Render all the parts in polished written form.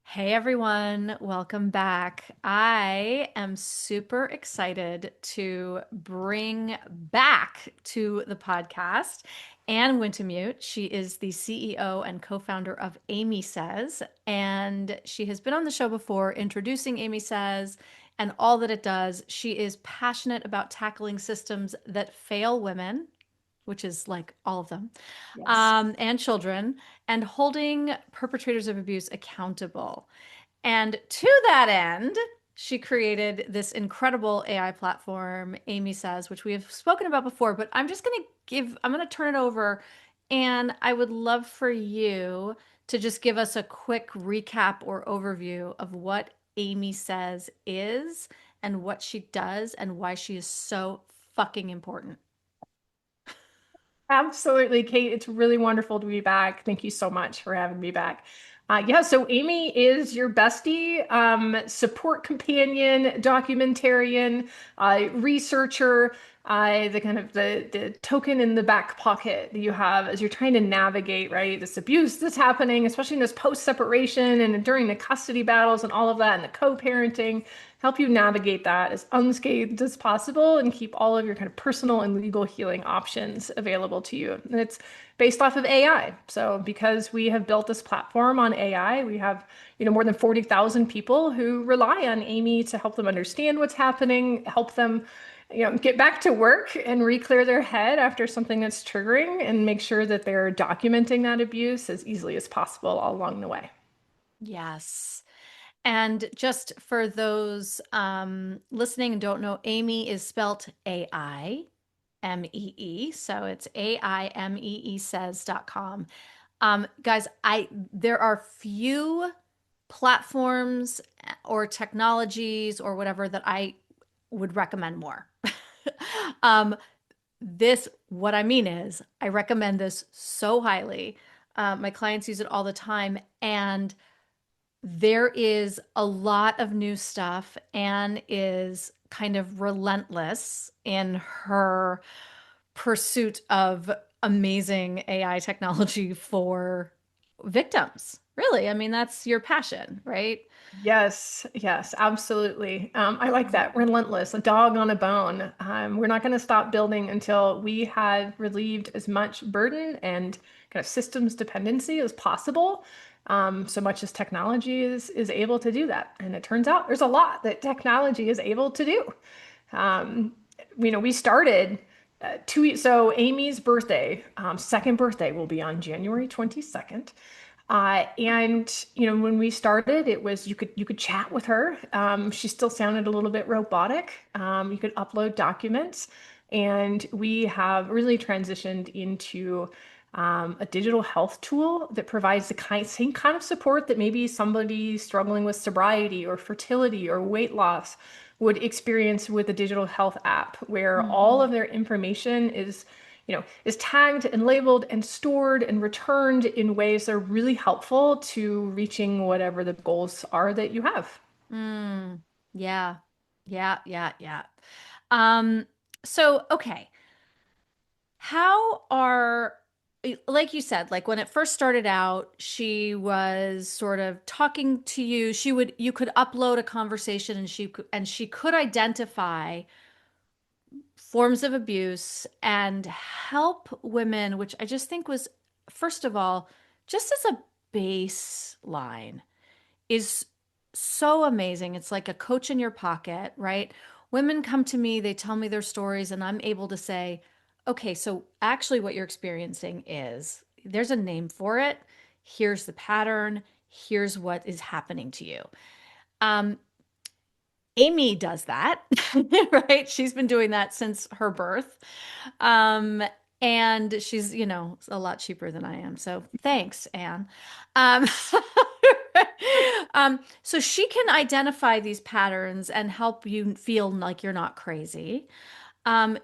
Hey everyone, welcome back. I am super excited to bring back to the podcast Anne Wintemute. She is the CEO and co-founder of Aimee Says, and she has been on the show before introducing Aimee Says and all that it does. She is passionate about tackling systems that fail women, which is like all of them, Yes. and children, and holding perpetrators of abuse accountable. And to that end, she created this incredible AI platform, Aimee Says, which we have spoken about before, but I'm going to turn it over. And I would love for you to just give us a quick recap or overview of what Aimee Says is and what she does and why she is so fucking important. Absolutely, Kate. It's really wonderful to be back. Thank you so much for having me back. Yeah, so Aimee is your bestie, support companion, documentarian, researcher, the kind of the token in the back pocket that you have as you're trying to navigate, right, this abuse that's happening, especially in this post-separation and during the custody battles and all of that and the co-parenting. Help you navigate that as unscathed as possible and keep all of your kind of personal and legal healing options available to you. And it's based off of AI. So because we have built this platform on AI, we have, more than 40,000 people who rely on Aimee to help them understand what's happening, help them, get back to work and re-clear their head after something that's triggering and make sure that they're documenting that abuse as easily as possible all along the way. Yes. And just for those listening and don't know, Aimee is spelt AIMEE. So it's AIMEE says.com. Guys, there are few platforms or technologies or whatever that I would recommend more. um, what I mean is, I recommend this so highly. My clients use it all the time, and there is a lot of new stuff. Anne is kind of relentless in her pursuit of amazing AI technology for victims. Really, I mean, that's your passion, right? Yes, yes, absolutely. I like that. Relentless, a dog on a bone. We're not going to stop building until we have relieved as much burden and kind of systems dependency as possible. So much as technology is able to do that. And it turns out there's a lot that technology is able to do. Um, we started so Aimee's birthday, second birthday will be on January 22nd. And when we started, it was you could chat with her. She still sounded a little bit robotic. You could upload documents, and we have really transitioned into a digital health tool that provides the same kind of support that maybe somebody struggling with sobriety or fertility or weight loss would experience with a digital health app, where all Mhm. of their information is tagged and labeled and stored and returned in ways that are really helpful to reaching whatever the goals are that you have. Mm, yeah. Yeah, yeah, yeah. Um, so okay. How are, like you said, like when it first started out, she was sort of talking to you. You could upload a conversation and she could identify forms of abuse and help women, which I just think was, first of all, just as a baseline, is so amazing. It's like a coach in your pocket, right? Women come to me, they tell me their stories, and I'm able to say, okay, so actually, what you're experiencing is there's a name for it. Here's the pattern. Here's what is happening to you. Um, Aimee does that, right? She's been doing that since her birth. Um, and she's, a lot cheaper than I am. So thanks, Anne. Um, so she can identify these patterns and help you feel like you're not crazy.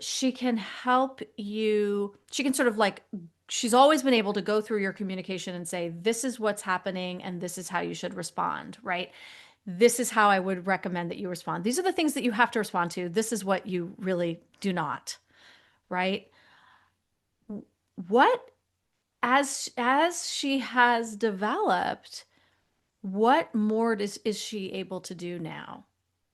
She can help you, she can sort of like, she's always been able to go through your communication and say, this is what's happening and this is how you should respond, right? This is how I would recommend that you respond. These are the things that you have to respond to. This is what you really do not, right? What as she has developed, What more is she able to do now?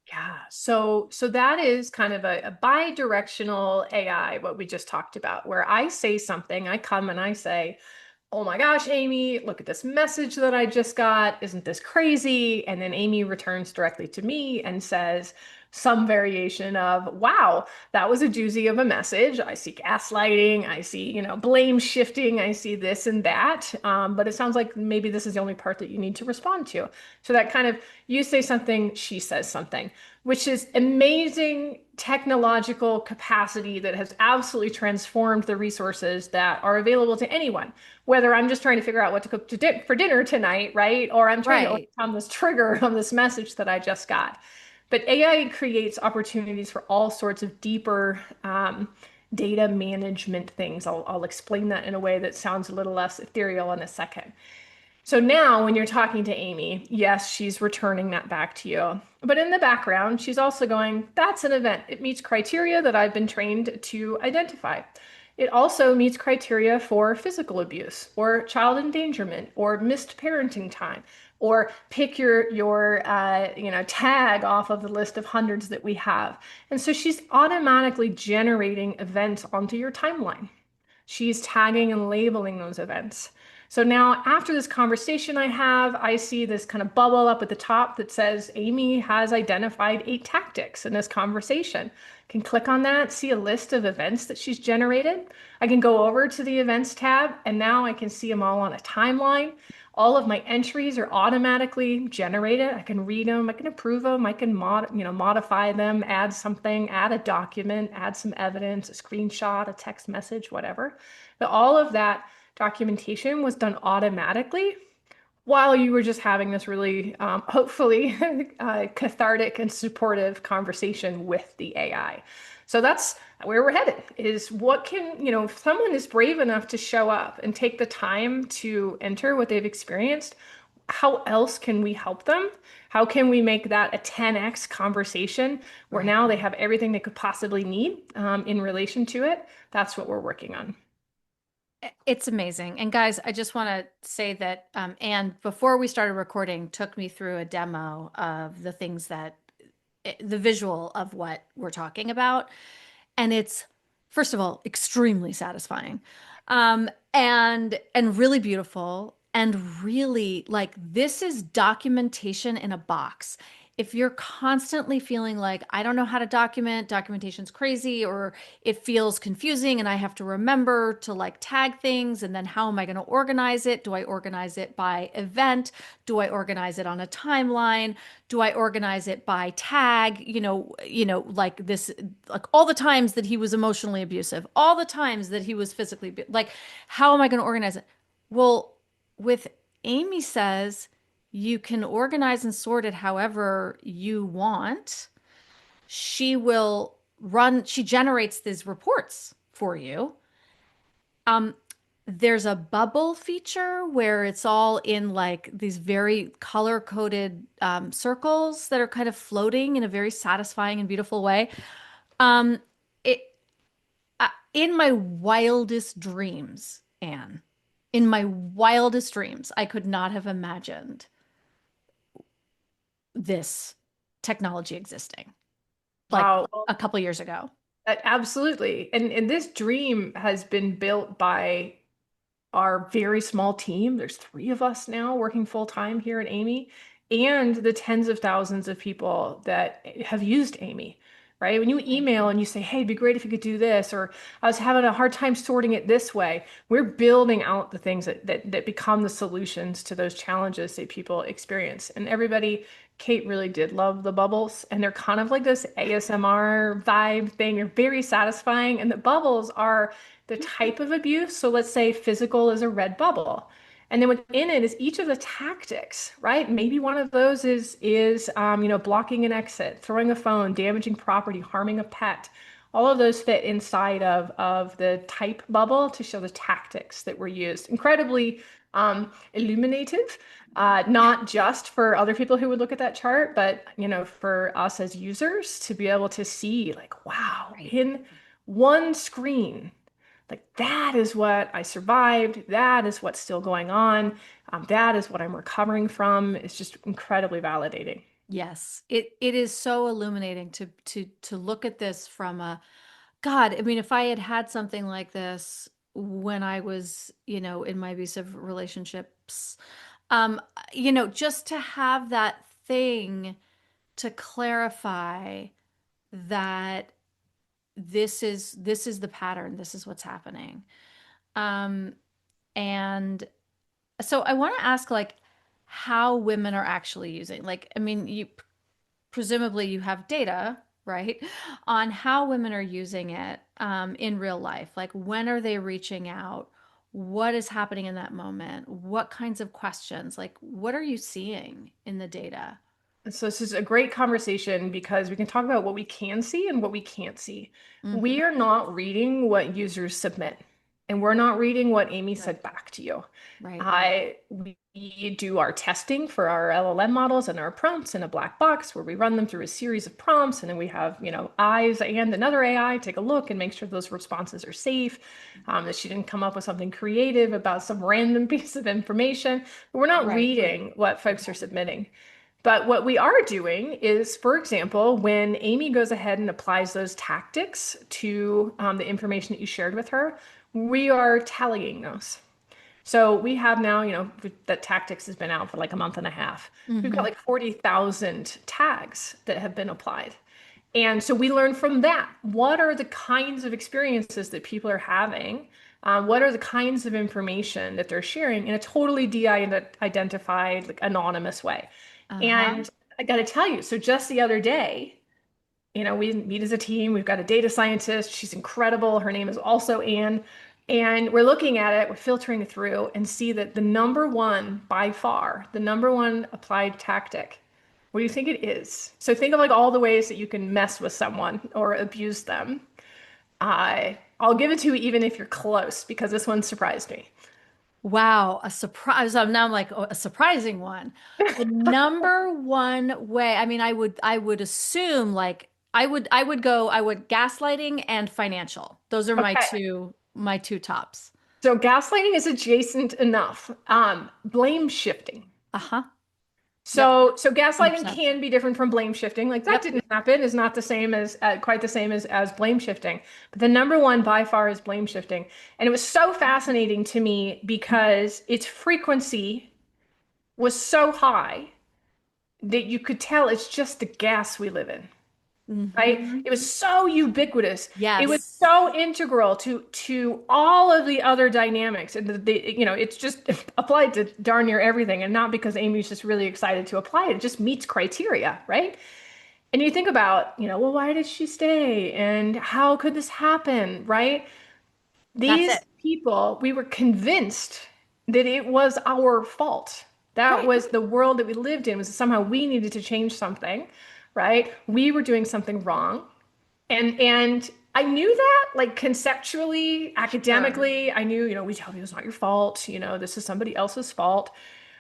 Yeah, so that is kind of a bi-directional AI, what we just talked about, where I say something, I come and I say, oh my gosh, Amy, look at this message that I just got. Isn't this crazy? And then Amy returns directly to me and says some variation of, wow, that was a doozy of a message. I see gaslighting. I see, blame shifting. I see this and that. But it sounds like maybe this is the only part that you need to respond to. So that kind of, you say something, she says something, which is amazing technological capacity that has absolutely transformed the resources that are available to anyone, whether I'm just trying to figure out what to cook for dinner tonight, right? Or I'm trying to Right. overcome this trigger of this message that I just got. But AI creates opportunities for all sorts of deeper data management things. I'll explain that in a way that sounds a little less ethereal in a second. So now, when you're talking to Amy, yes, she's returning that back to you. But in the background, she's also going, that's an event. It meets criteria that I've been trained to identify. It also meets criteria for physical abuse or child endangerment or missed parenting time or pick your tag off of the list of hundreds that we have. And so she's automatically generating events onto your timeline. She's tagging and labeling those events. So now, after this conversation I have, I see this kind of bubble up at the top that says Amy has identified 8 tactics in this conversation. I can click on that, see a list of events that she's generated. I can go over to the events tab, and now I can see them all on a timeline. All of my entries are automatically generated. I can read them, I can approve them, I can modify them, add something, add a document, add some evidence, a screenshot, a text message, whatever. But all of that documentation was done automatically while you were just having this really, hopefully, cathartic and supportive conversation with the AI. So that's where we're headed is what can, if someone is brave enough to show up and take the time to enter what they've experienced, how else can we help them? How can we make that a 10x conversation where Right. now they have everything they could possibly need in relation to it? That's what we're working on. It's amazing. And guys, I just want to say that Anne, before we started recording, took me through a demo of the things that the visual of what we're talking about. And it's, first of all, extremely satisfying. And really beautiful and really like this is documentation in a box. If you're constantly feeling like I don't know how to document, documentation's crazy, or it feels confusing and I have to remember to like tag things, and then how am I going to organize it? Do I organize it by event? Do I organize it on a timeline? Do I organize it by tag? Like this, like all the times that he was emotionally abusive, all the times that he was physically like, how am I going to organize it? Well, with Aimee Says, you can organize and sort it however you want. She generates these reports for you. Um, there's a bubble feature where it's all in like these very color coded circles that are kind of floating in a very satisfying and beautiful way. Um, it in my wildest dreams, Anne, in my wildest dreams, I could not have imagined this technology existing like Wow. a couple years ago. Absolutely. And this dream has been built by our very small team. There's 3 of us now working full time here at Aimee, and the tens of thousands of people that have used Aimee, right? When you Right. email and you say, hey, it'd be great if you could do this, or I was having a hard time sorting it this way, we're building out the things that become the solutions to those challenges that people experience. And everybody, Kate really did love the bubbles, and they're kind of like this ASMR vibe thing. They're very satisfying, and the bubbles are the type of abuse. So let's say physical is a red bubble. And then within it is each of the tactics, right? Maybe one of those is blocking an exit, throwing a phone, damaging property, harming a pet. All of those fit inside of the type bubble to show the tactics that were used. Incredibly illuminative, not just for other people who would look at that chart, but for us as users to be able to see, like, wow, Right. in one screen like that is what I survived. That is what's still going on. That is what I'm recovering from. It's just incredibly validating. Yes. It is so illuminating to look at this from a God, I mean, if I had had something like this when I was, in my abusive relationships, um, just to have that thing to clarify that this is the pattern, this is what's happening. Um, and so I want to ask like how women are actually using, like, I mean, you presumably you have data, right, on how women are using it in real life. Like, when are they reaching out? What is happening in that moment? What kinds of questions? Like, what are you seeing in the data? So this is a great conversation because we can talk about what we can see and what we can't see. Hmm. We are not reading what users submit, and we're not reading what Amy Right. said back to you. Right. We do our testing for our LLM models and our prompts in a black box where we run them through a series of prompts, and then we have, eyes and another AI take a look and make sure those responses are safe, that she didn't come up with something creative about some random piece of information. But we're not Right. reading what folks are submitting. But what we are doing is, for example, when Amy goes ahead and applies those tactics to the information that you shared with her, we are tallying those. So we have now, that tactics has been out for like a month and a half. We've got Hmm. like 40,000 tags that have been applied. And so we learn from that. What are the kinds of experiences that people are having? What are the kinds of information that they're sharing in a totally de-identified, like anonymous way? Uh-huh. And I got to tell you, so just the other day, we meet as a team. We've got a data scientist. She's incredible. Her name is also Anne. And we're looking at it, we're filtering through and see that the number one, by far, the number one applied tactic, what do you think it is? So think of like all the ways that you can mess with someone or abuse them. I'll give it to you even if you're close, because this one surprised me. Wow, a surprise. Now I'm like, oh, a surprising one. The number one way, I mean, I would assume like I would gaslighting and financial. Those are my Okay. two tops. So gaslighting is adjacent enough. Blame shifting. Uh-huh. Yep. So gaslighting 100%. can be different from blame shifting. Like that Yep. didn't happen is not the same as quite the same as blame shifting. But the number one by far is blame shifting. And it was so fascinating to me because its frequency was so high that you could tell it's just the gas we live in, right? Hmm. It was so ubiquitous. It was Yes. so integral to all of the other dynamics, and it's just applied to darn near everything. And not because Amy's just really excited to apply it; it just meets criteria, right? And you think about, well, why did she stay, and how could this happen, right? That's it. These people, we were convinced that it was our fault. That Right. was the world that we lived in, was somehow we needed to change something, right? We were doing something wrong. And I knew that, like conceptually, Sure. academically, I knew, we tell you it's not your fault, this is somebody else's fault.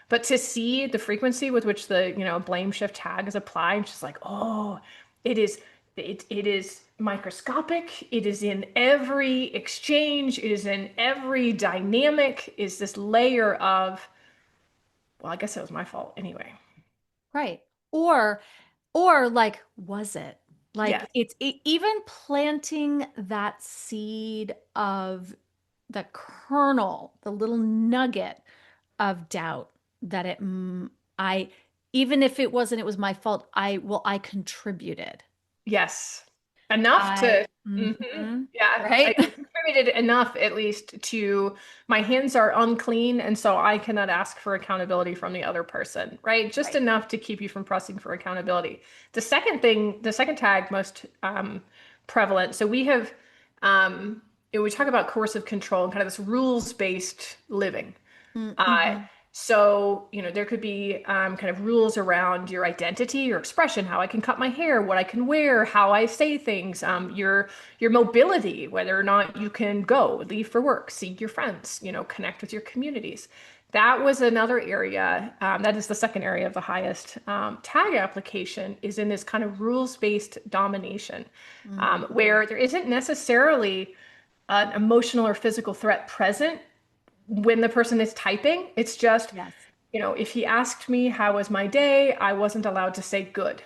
But to see the frequency with which the, blame shift tag is applied, just like, oh, it is it is microscopic. It is in every exchange, it is in every dynamic, is this layer of, well, I guess it was my fault anyway. Right. Or or like was it? Like Yes. even planting that seed of the kernel, the little nugget of doubt that I even if it was my fault, I contributed. Yes. Enough to, yeah, I Right? contributed enough at least to my hands are unclean, and so I cannot ask for accountability from the other person, right? Just Right. enough to keep you from pressing for accountability. The second tag most prevalent. So we have, we talk about coercive control and kind of this rules-based living. Uh, Mm-hmm. so, there could be kind of rules around your identity, your expression, how I can cut my hair, what I can wear, how I say things, your mobility, whether or not you can go, leave for work, see your friends, connect with your communities. That was another area. That is the second area of the highest tag application is in this kind of rules-based domination, Mm-hmm. where there isn't necessarily an emotional or physical threat present when the person is typing. It's just, Yes. if he asked me how was my day, I wasn't allowed to say good,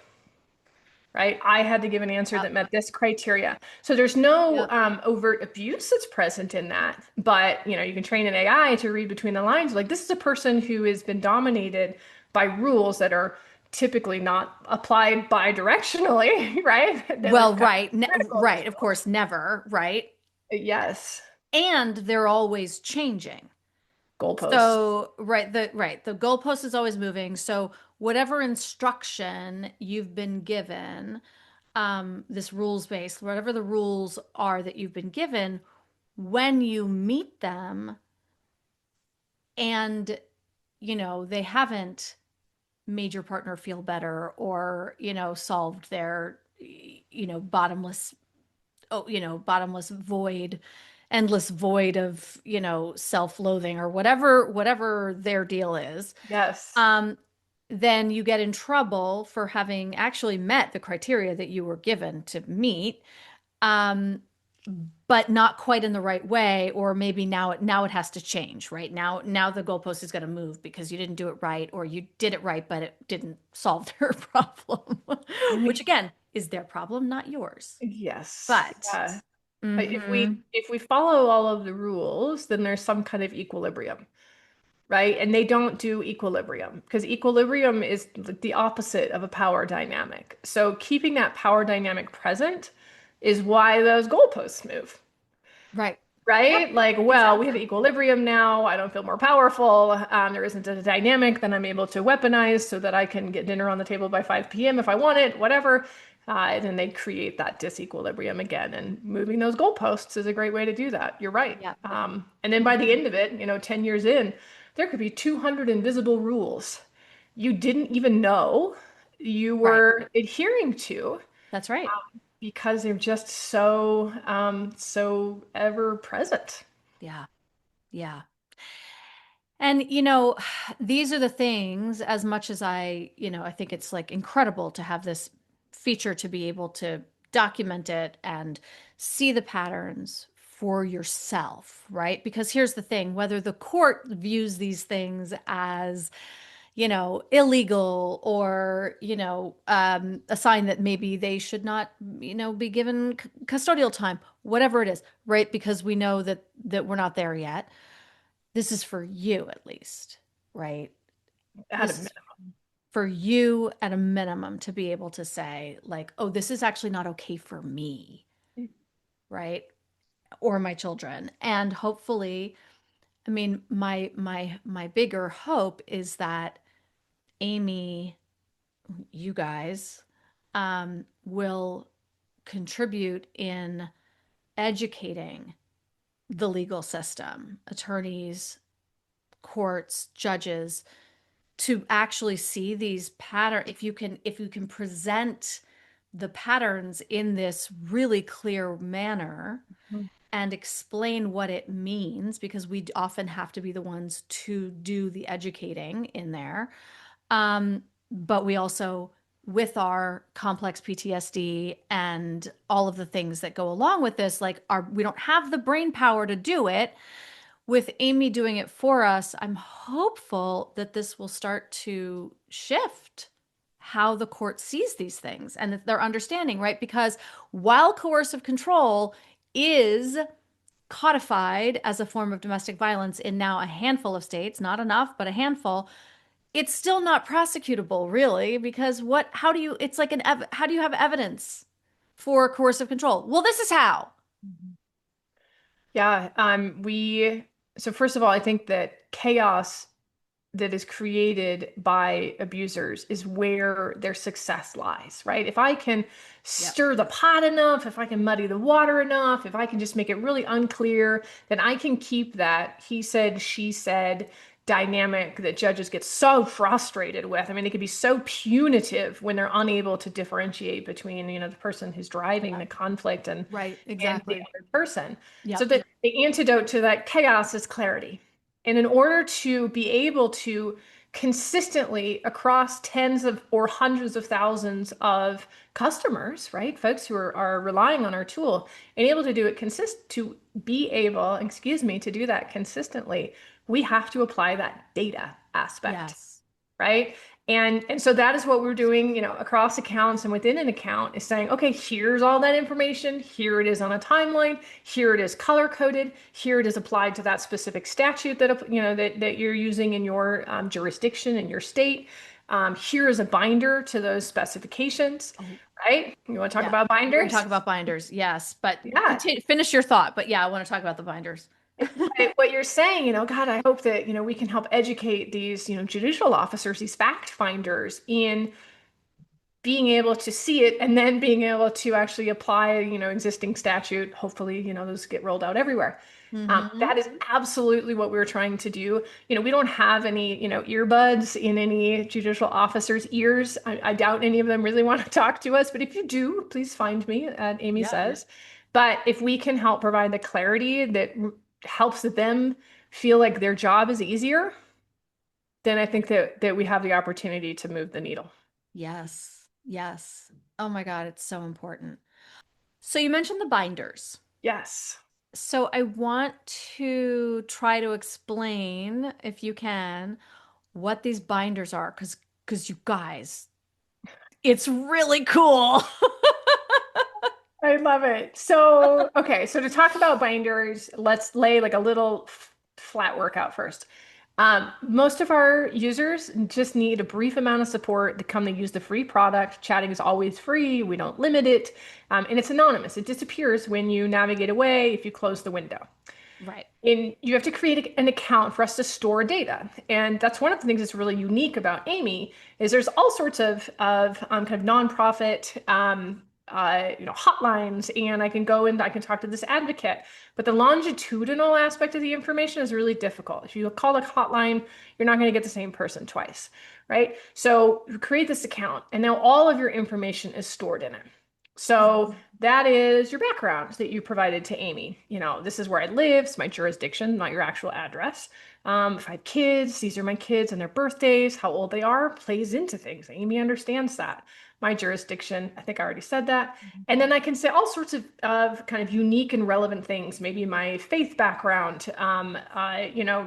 right? I had to give an answer Yep. that met this criteria. So there's no Yep. overt abuse that's present in that. But, you can train an AI to read between the lines. Like, this is a person who has been dominated by rules that are typically not applied bidirectionally, right? They're Well, like kind right. of critical, these Right. Of rules. course, never. Right. Yes. And they're always changing. Goalposts. So, the goalpost is always moving. So, whatever instruction you've been given, this rules based, whatever the rules are that you've been given, when you meet them and, they haven't made your partner feel better or, solved their, bottomless, bottomless void, endless void of, self-loathing or whatever their deal is, Yes. um, then you get in trouble for having actually met the criteria that you were given to meet, um, but not quite in the right way, or maybe now it has to change, right? Now the goalpost is going to move because you didn't do it right, or you did it right, but it didn't solve their problem, which again is their problem, not yours. Yes. But Yeah. If hmm we follow all of the rules, then there's some kind of equilibrium, right? And they don't do equilibrium because equilibrium is the opposite of a power dynamic. So keeping that power dynamic present is why those goalposts move. right. Yep, Right? Like, well, we have exactly. equilibrium now. I don't feel more powerful. There isn't a dynamic that I'm able to weaponize so that I can get dinner on the table by 5 p.m. if I want it, whatever. And then they create that disequilibrium again. And moving those goalposts is a great way to do that. You're right. Yep. And then by the hmm end of it, 10 years in, there could be 200 invisible rules you didn't even know you Right. were adhering to That's right. because they're just so ever present. Yeah. Yeah. And, these are the things, as much as I think it's like incredible to have this feature to be able to document it and see the patterns for yourself, right? Because here's the thing, whether the court views these things as, illegal or, a sign that maybe they should not, be given custodial time, whatever it is, right? Because we know that we're not there yet. This is for you at least, right? At a This is for you at a minimum to be able to say, like, oh, this is actually not okay for me, minimum. right? Or my children. And hopefully, I mean, my bigger hope is that Aimee, you guys, will contribute in educating the legal system, attorneys, courts, judges, to actually see these patterns. If you can present the patterns in this really clear manner and explain what it means, because we often have to be the ones to do the educating in there, but we also, with our complex PTSD and all of the things that go along with this, like, we don't have the brain power to do it. With Aimee doing it for us, I'm hopeful that this will start to shift how the court sees these things and their understanding, right? Because while coercive control is codified as a form of domestic violence in now a handful of states, not enough, but a handful, it's still not prosecutable, really, because how do you, it's like how do you have evidence for coercive control? Well, this is how. Yeah, so first of all, I think that chaos that is created by abusers is where their success lies, right? If I can Yep. stir the pot enough, if I can muddy the water enough, if I can just make it really unclear, then I can keep that he said, she said dynamic that judges get so frustrated with. I mean, it can be so punitive when they're unable to differentiate between, the person who's driving Yep. the conflict Right. and the Exactly. other person. So Yep. the antidote to that chaos is clarity. And in order to be able to consistently across tens of or hundreds of thousands of customers, right? Folks who are relying on our tool and able to do it to be able, excuse me, to do that consistently, we have to apply that data aspect, Yes. right? And so that is what we're doing, across accounts and within an account is saying, okay, here's all that information. Here it is on a timeline. Here it is color coded. Here it is applied to that specific statute that you're using in your jurisdiction in your state. Here is a binder to those specifications, Oh, right? You want to talk yeah. about We're going to binders? talk about binders. Yes, but Yeah. continue, finish your thought. But yeah, I want to talk about the binders. What you're saying, God, I hope that, we can help educate these, judicial officers, these fact finders in being able to see it and then being able to actually apply, existing statute. Hopefully, those get rolled out everywhere. Hmm. That is absolutely what we're trying to do. We don't have any, earbuds in any judicial officers' ears. I doubt any of them really want to talk to us, but if you do, please find me at Aimee Yeah. Says. But if we can help provide the clarity that helps them feel like their job is easier, then I think that we have the opportunity to move the needle. Yes. Yes. Oh my God, it's so important. So you mentioned the binders. Yes. So I want to try to explain, if you can, what these binders are, because you guys, it's really cool. I love it. So, okay, so to talk about binders, let's lay like a little flat workout first. Most of our users just need a brief amount of support to come to use the free product. Chatting is always free. We don't limit it. And it's anonymous. It disappears when you navigate away if you close the window. Right. You have to create an account for us to store data, and that's one of the things that's really unique about Aimee is there's all sorts of kind of nonprofit hotlines, and I can go and I can talk to this advocate, but the longitudinal aspect of the information is really difficult. If you call a hotline, you're not going to get the same person twice, right? So you create this account, and now all of your information is stored in it. So that is your background that you provided to Aimee. This is where I live, it's my jurisdiction, not your actual address. If I have kids, these are my kids and their birthdays, how old they are plays into things. Aimee understands that. My jurisdiction, I think I already said that. And then I can say all sorts of kind of unique and relevant things. Maybe my faith background.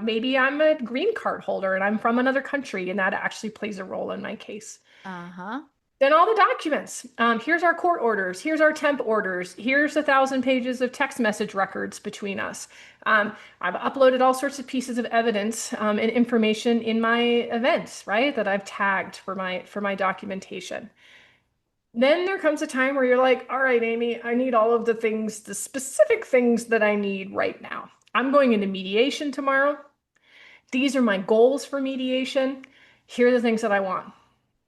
Maybe I'm a green card holder and I'm from another country, and that actually plays a role in my case. Uh-huh. Then all the documents. Here's our court orders. Here's our temp orders. Here's 1,000 pages of text message records between us. I've uploaded all sorts of pieces of evidence and information in my events, right? That I've tagged for my documentation. Then there comes a time where you're like, all right, Aimee, I need all of the things, the specific things that I need right now. I'm going into mediation tomorrow. These are my goals for mediation. Here are the things that I want.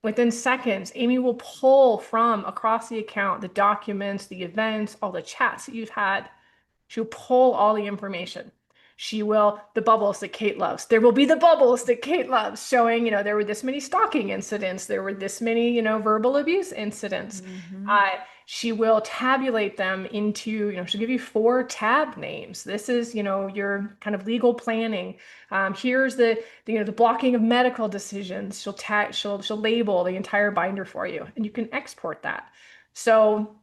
Within seconds, Aimee will pull from across the account the documents, the events, all the chats that you've had. She'll pull all the information. The bubbles that Kate loves. There will be the bubbles that Kate loves showing, there were this many stalking incidents. There were this many, verbal abuse incidents. Hmm. Uh, she will tabulate them into, she'll give you 4 tab names. This is, your kind of legal planning. Here's the blocking of medical decisions. She'll label the entire binder for you, and you can export that. So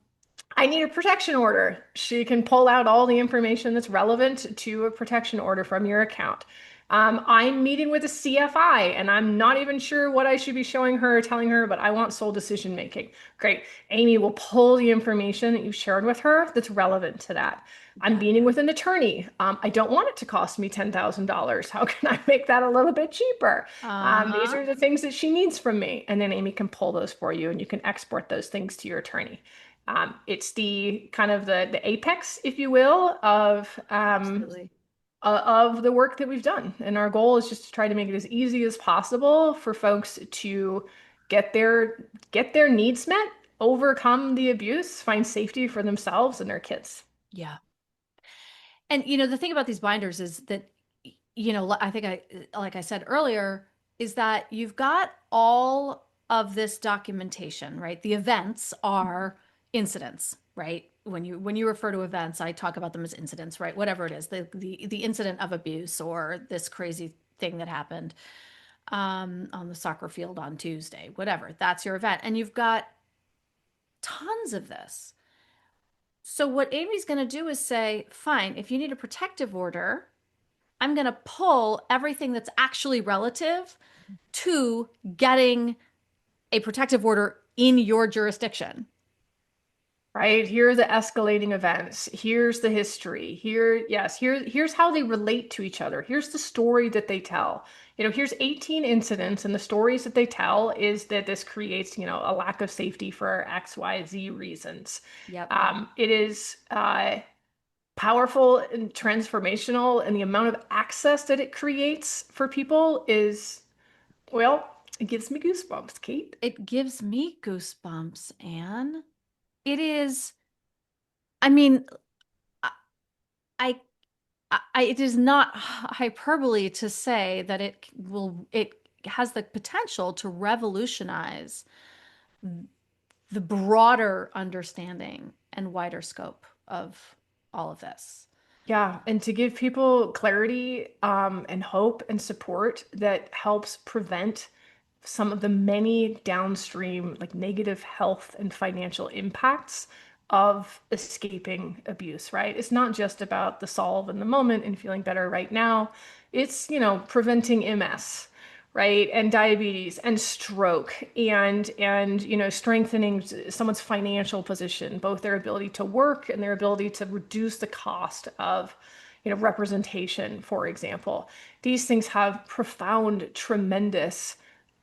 I need a protection order. She can pull out all the information that's relevant to a protection order from your account. I'm meeting with a CFI and I'm not even sure what I should be showing her or telling her, but I want sole decision making. Great. Aimee will pull the information that you've shared with her that's relevant to that. I'm Yeah. meeting with an attorney. I don't want it to cost me $10,000. How can I make that a little bit cheaper? These Uh-huh. are the things that she needs from me. And then Aimee can pull those for you and you can export those things to your attorney. It's the kind of the apex, if you will, Absolutely. of the work that we've done. And our goal is just to try to make it as easy as possible for folks to get their needs met, overcome the abuse, find safety for themselves and their kids. Yeah. And the thing about these binders is that, I think like I said earlier, is that you've got all of this documentation, right? The events are incidents, right? When you refer to events, I talk about them as incidents, right? Whatever it is, the incident of abuse or this crazy thing that happened. on the soccer field on Tuesday, whatever. That's your event. And you've got tons of this. So what Amy's going to do is say, fine, if you need a protective order, I'm going to pull everything that's actually relative to getting a protective order in your jurisdiction. Right? Here are the escalating events. Here's the history. Here's how they relate to each other. Here's the story that they tell. Here's 18 incidents, and the stories that they tell is that this creates, a lack of safety for X, Y, Z reasons. Yep. It is powerful and transformational, and the amount of access that it creates for people is, well, it gives me goosebumps, Kate. It gives me goosebumps, Anne. It is, I mean, I, it is not hyperbole to say that it has the potential to revolutionize the broader understanding and wider scope of all of this. Yeah, and to give people clarity, and hope and support that helps prevent some of the many downstream, like negative health and financial impacts of escaping abuse, right? It's not just about the solve in the moment and feeling better right now. It's, preventing MS, right? And diabetes and stroke and strengthening someone's financial position, both their ability to work and their ability to reduce the cost of representation, for example. These things have profound, tremendous,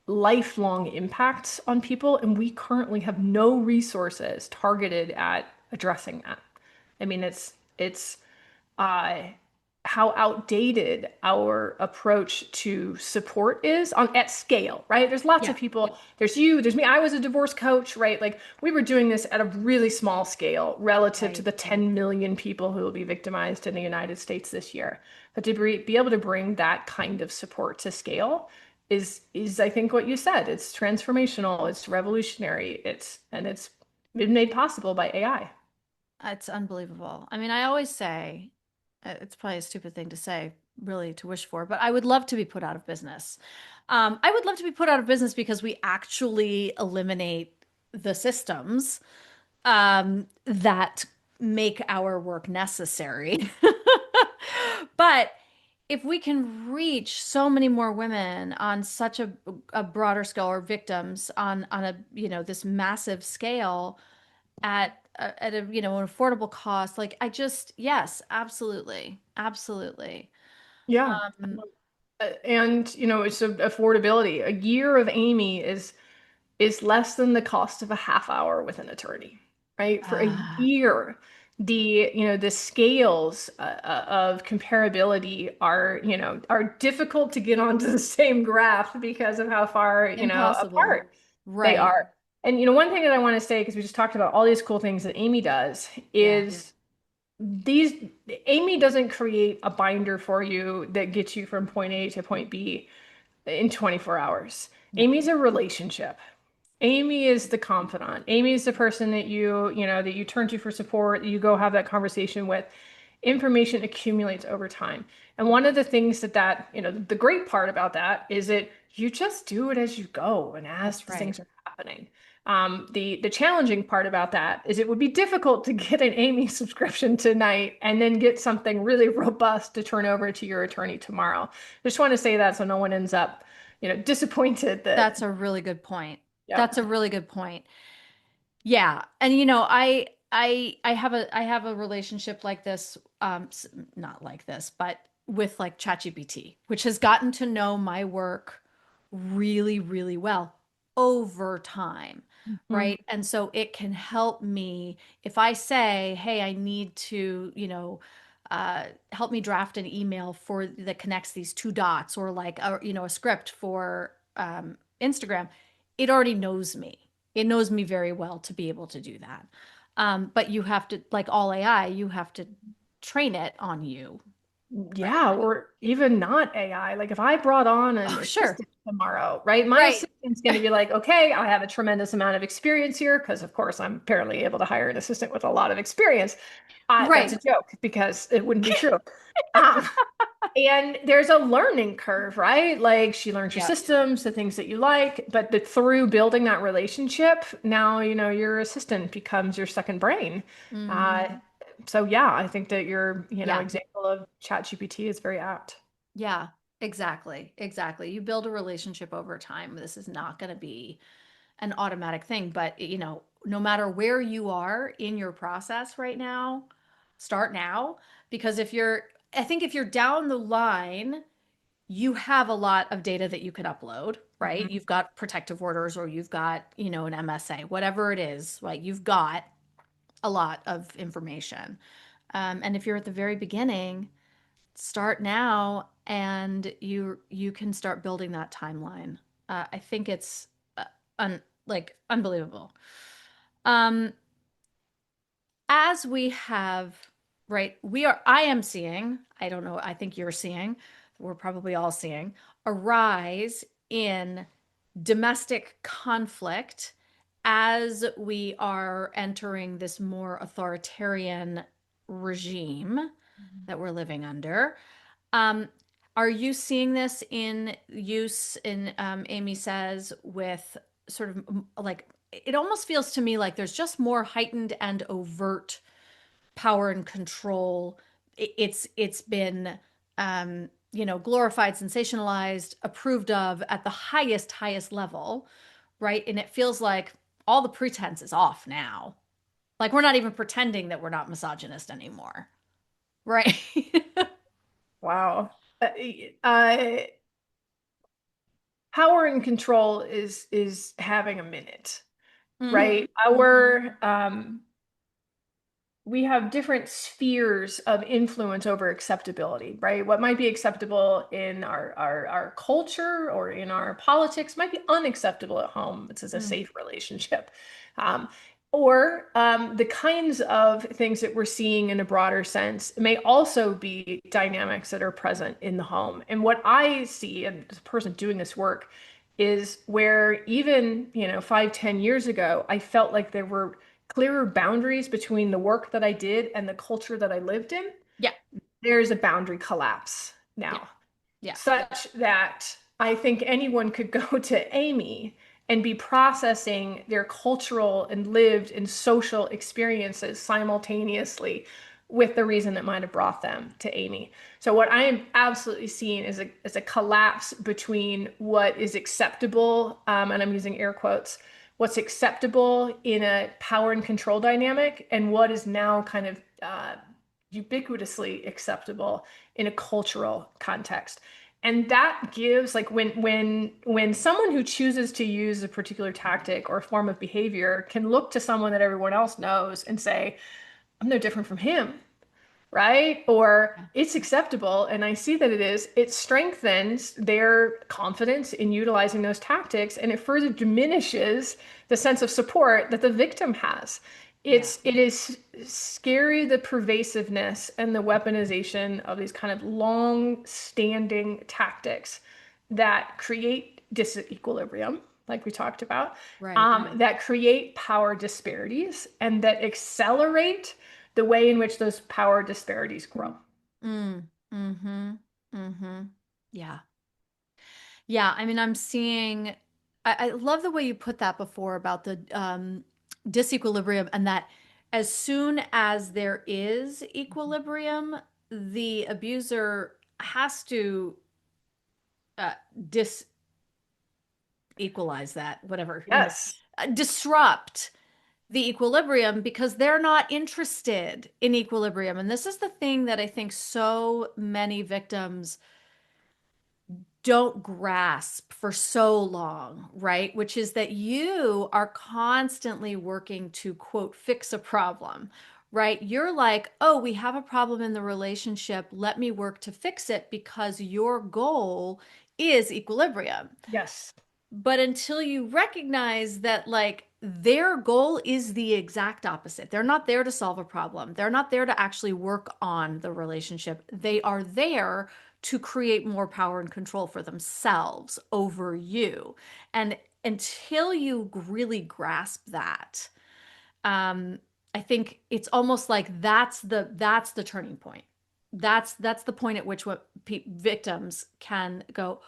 lifelong impacts on people, and we currently have no resources targeted at addressing that. I mean, it's uh, how outdated our approach to support is on at scale, right? There's lots Yeah. of people. There's you, there's me. I was a divorce coach, right? Like we were doing this at a really small scale relative to Right. the 10 million people who will be victimized in the United States this year. But to be able to bring that kind of support to scale is I think what you said. It's transformational, it's revolutionary, it's been made possible by AI. It's unbelievable. I mean, I always say it's probably a stupid thing to say, really, to wish for, but I would love to be put out of business. I would love to be put out of business because we actually eliminate the systems that make our work necessary. But if we can reach so many more women on such a broader scale, or victims on a, this massive scale, at a, an affordable cost, like I just, yes, absolutely, absolutely. Yeah. um And it's affordability. A year of Amy is less than the cost of a half hour with an attorney, right? For a uh, year, the scales of comparability are difficult to get onto the same graph because of how far, Impossible. apart they Right. are. And one thing that I want to say, because we just talked about all these cool things that Amy does, Yeah. is these Amy doesn't create a binder for you that gets you from point A to point B in 24 hours. No. Amy's a relationship. Amy is the confidant. Amy is the person that you turn to for support, that you go have that conversation with. Information accumulates over time. And one of the things the great part about that is that you just do it as you go and as That's the right. things are happening. The challenging part about that is it would be difficult to get an Amy subscription tonight and then get something really robust to turn over to your attorney tomorrow. Just want to say that so no one ends up, disappointed that, That's a really good point. yeah. That's a really good point. Yeah. And I have a relationship like this, not like this, but with like ChatGPT, which has gotten to know my work really, really well over time, Mhm. right? And so it can help me if I say, "Hey, I need to, help me draft an email for that connects these two dots," or like a script for Instagram. It already knows me. It knows me very well to be able to do that. But you have to, like all AI, you have to train it on you, Yeah, or even not AI. Like if I brought on an Oh, sure. assistant tomorrow, right? My Right. assistant's going to be like, okay, I have a tremendous amount of experience here because, of course, I'm apparently able to hire an assistant with a lot of experience. That's Right. a joke because it wouldn't be true. Um, and there's a learning curve, right? Like she learns your Yeah. systems, the things that you like, but through building that relationship, now, your assistant becomes your second brain. Uh, Hmm. so yeah, I think that your, Yeah. example of ChatGPT is very apt. Yeah. Exactly. Exactly. You build a relationship over time. This is not going to be an automatic thing, but no matter where you are in your process right now, start now because I think if you're down the line, you have a lot of data that you could upload, right? Mhm. You've got protective orders or you've got, an MSA, whatever it is, like you've got a lot of information. And if you're at the very beginning, start now and you can start building that timeline. I think it's like unbelievable. Um, as we have, right, I am seeing, I don't know, I think you're seeing, we're probably all seeing a rise in domestic conflict as we are entering this more authoritarian regime that we're living under. Um, are you seeing this in use in Aimee Says with sort of like it almost feels to me like there's just more heightened and overt power and control. It's been glorified, sensationalized, approved of at the highest level, right? And it feels like all the pretense is off now. Like we're not even pretending that we're not misogynist anymore, right? Wow. Uh, Power and control is having a minute, Hmm. right? Our we have different spheres of influence over acceptability, right? What might be acceptable in our culture or in our politics might be unacceptable at home. This is a Mm. safe relationship. Um, or the kinds of things that we're seeing in a broader sense may also be dynamics that are present in the home. And what I see as a person doing this work is where even, 5, 10 years ago, I felt like there were clearer boundaries between the work that I did and the culture that I lived in. Yeah, There's a boundary collapse yeah, now, yeah, such that I think anyone could go to Aimee and be processing their cultural and lived and social experiences simultaneously with the reason that might have brought them to Aimee. So what I am absolutely seeing is a collapse between what is acceptable, and I'm using air quotes, what's acceptable in a power and control dynamic, and what is now kind of ubiquitously acceptable in a cultural context. And that gives like when someone who chooses to use a particular tactic or form of behavior can look to someone that everyone else knows and say, I'm no different from him, right? Or yeah, it's acceptable, and I see that it is, it strengthens their confidence in utilizing those tactics, and it further diminishes the sense of support that the victim has. yeah. It is scary, the pervasiveness and the weaponization of these kind of long-standing tactics that create disequilibrium, like we talked about, Right. that create power disparities and that accelerate the way in which those power disparities grow. Mm, mm-hmm. Mm-hmm. Yeah. Yeah. I mean, I'm seeing, I love the way you put that before about the disequilibrium and that as soon as there is equilibrium, the abuser has to uh, disequalize that, whatever, Yes. disrupt the equilibrium because they're not interested in equilibrium. And this is the thing that I think so many victims don't grasp for so long, right? Which is that you are constantly working to, quote, fix a problem, right? You're like, oh, we have a problem in the relationship. Let me work to fix it because your goal is equilibrium. Yes. But until you recognize that, like, their goal is the exact opposite. They're not there to solve a problem. They're not there to actually work on the relationship. They are there to create more power and control for themselves over you. And until you really grasp that, um, I think it's almost like that's the turning point. That's the point at which what victims can go,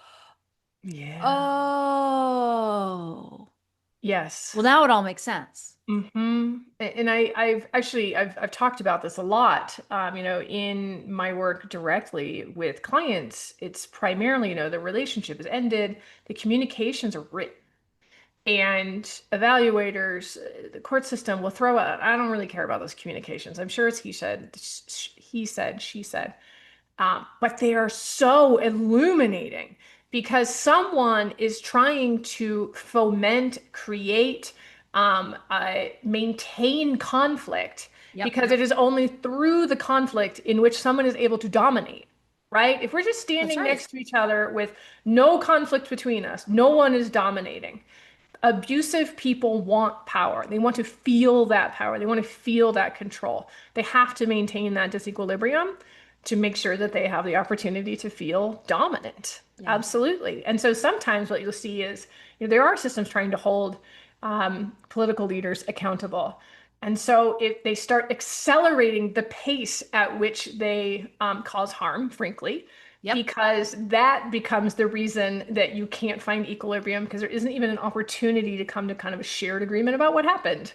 Yeah. oh, Yes. well, now it all makes sense. And I've actually I've talked about this a lot. In my work directly with clients, it's primarily, the relationship is ended, the communications are written, and evaluators, the court system will throw out, I don't really care about those communications. I'm sure it's he said, she said. But they are so illuminating because someone is trying to foment, create, maintain conflict Yep. because it is only through the conflict in which someone is able to dominate, right? If we're just That's standing right. next to each other with no conflict between us, no one is dominating. Abusive people want power. They want to feel that power. They want to feel that control. They have to maintain that disequilibrium to make sure that they have the opportunity to feel dominant. Yeah. Absolutely. And so sometimes what you'll see is, there are systems trying to hold political leaders accountable. And so if they start accelerating the pace at which they cause harm, frankly, Yep. because that becomes the reason that you can't find equilibrium because there isn't even an opportunity to come to kind of a shared agreement about what happened,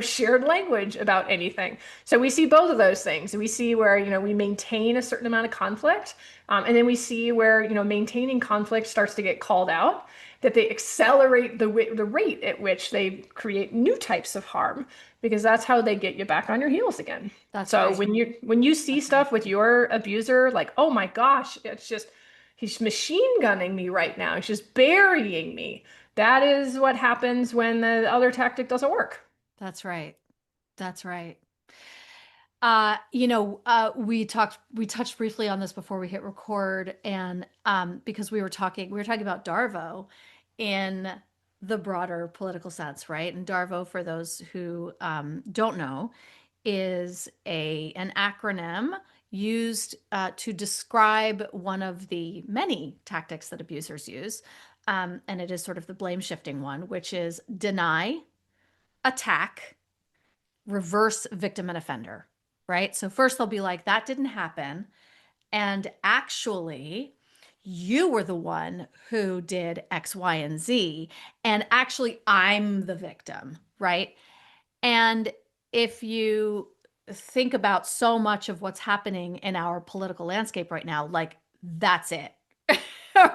shared language about anything. So we see both of those things. We see where, we maintain a certain amount of conflict, and then we see where, maintaining conflict starts to get called out, that they accelerate the rate at which they create new types of harm because that's how they get you back on your heels again. That's So right. when you see That's right. stuff with your abuser, like, oh my gosh, it's just he's machine gunning me right now. He's just burying me. That is what happens when the other tactic doesn't work. That's right. That's right. We touched briefly on this before we hit record, and because we were talking about Darvo in the broader political sense, right? And Darvo, for those who don't know, is a an acronym used to describe one of the many tactics that abusers use, and it is sort of the blame shifting one, which is deny, attack, reverse victim and offender, right? So first they'll be like, that didn't happen. And actually, you were the one who did X, Y, and Z. And actually, I'm the victim, right? And if you think about so much of what's happening in our political landscape right now, like, that's it,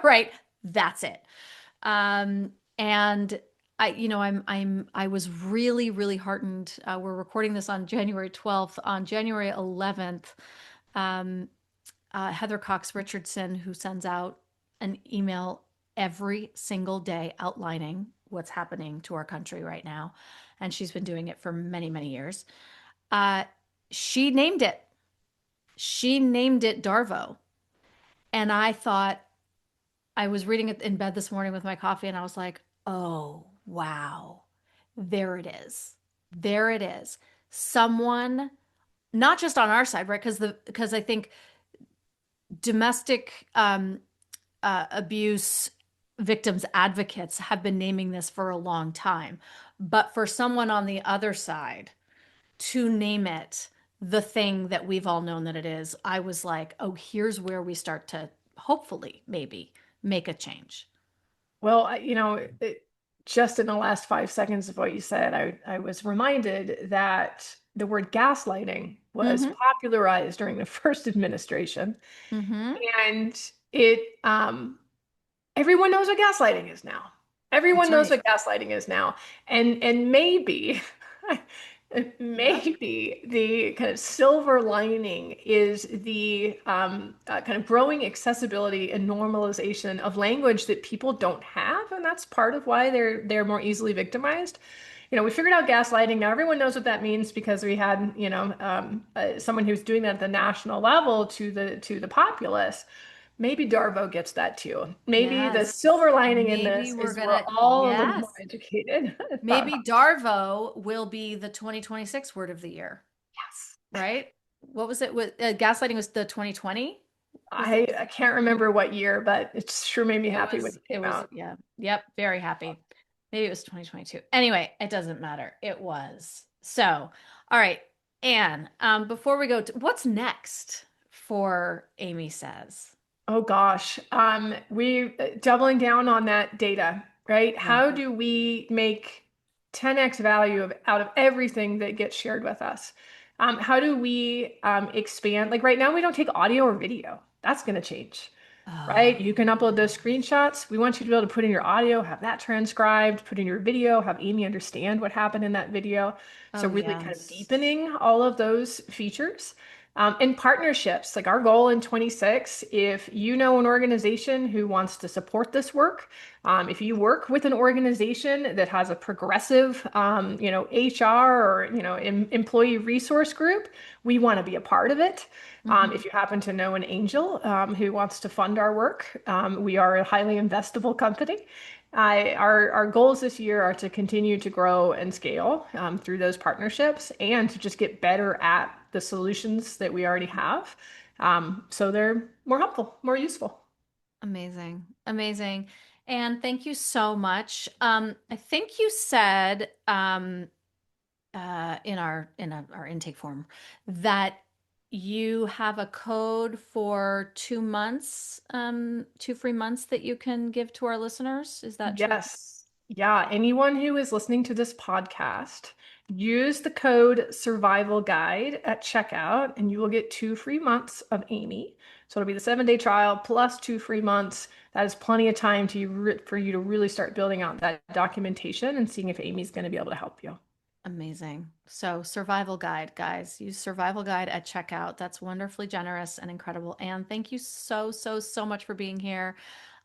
right? That's it. And I was really, really heartened. We're recording this on January 12th. On January 11th, um, Heather Cox Richardson, who sends out an email every single day outlining what's happening to our country right now, and she's been doing it for many, many years. Uh, she named it. She named it Darvo, and I thought, I was reading it in bed this morning with my coffee, and I was like, oh, wow. There it is. There it is. Someone, not just on our side, right? Because I think domestic abuse victims advocates have been naming this for a long time. But for someone on the other side to name it the thing that we've all known that it is, I was like, oh, here's where we start to hopefully maybe make a change. Well, just in the last 5 seconds of what you said, I was reminded that the word gaslighting was Mm-hmm. popularized during the first administration, Mm-hmm. and it everyone knows what gaslighting is now. That's Everyone knows right. what gaslighting is now. And maybe Yep. maybe the kind of silver lining is the kind of growing accessibility and normalization of language that people don't have, and that's part of why they're more easily victimized. We figured out gaslighting. Now everyone knows what that means because we had, someone who's doing that at the national level to the populace. Maybe Darvo gets that too. Maybe the Yes. silver lining in Maybe this we're is we're gonna, all a little more yes. educated. Thought about Maybe Darvo will be the 2026 word of the year, yes. right? What was it with gaslighting was the 2020? Was it? I can't remember what year, but it sure made me happy when it It came was, out. yeah. Yep, very happy. Maybe it was 2022. Anyway, it doesn't matter. It was. So, all right, Anne, before we go to what's next for Aimee Says? Oh gosh, we doubling down on that data, right? Yeah. How do we make 10x value out of everything that gets shared with us? How do we expand? Like right now, we don't take audio or video. That's going to change, right? Oh, You can upload those yes. screenshots. We want you to be able to put in your audio, have that transcribed, put in your video, have Amy understand what happened in that video. So Oh, really kind of yes. deepening all of those features. And partnerships, like our goal in 26, if you know an organization who wants to support this work, if you work with an organization that has a progressive, HR or, employee resource group, we want to be a part of it. Hmm. If you happen to know an angel who wants to fund our work, we are a highly investable company. Our goals this year are to continue to grow and scale through those partnerships and to just get better at the solutions that we already have. So they're more helpful, more useful. Amazing. Amazing. And thank you so much. I think you said in our intake form that you have a code for 2 months, 2 free months that you can give to our listeners. Is that true? Yes. Yeah. Anyone who is listening to this podcast, use the code survival guide at checkout and you will get 2 free months of Aimee. So it'll be the 7-day trial plus 2 free months. That is plenty of time for you to really start building out that documentation and seeing if Amy's going to be able to help you. Amazing. So, survival guide, guys. Use survival guide at checkout. That's wonderfully generous and incredible. And thank you so, so, so much for being here.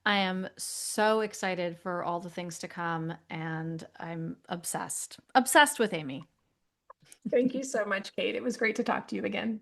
I am so excited for all the things to come, and I'm obsessed, obsessed with Aimee. Thank you so much, Kate. It was great to talk to you again.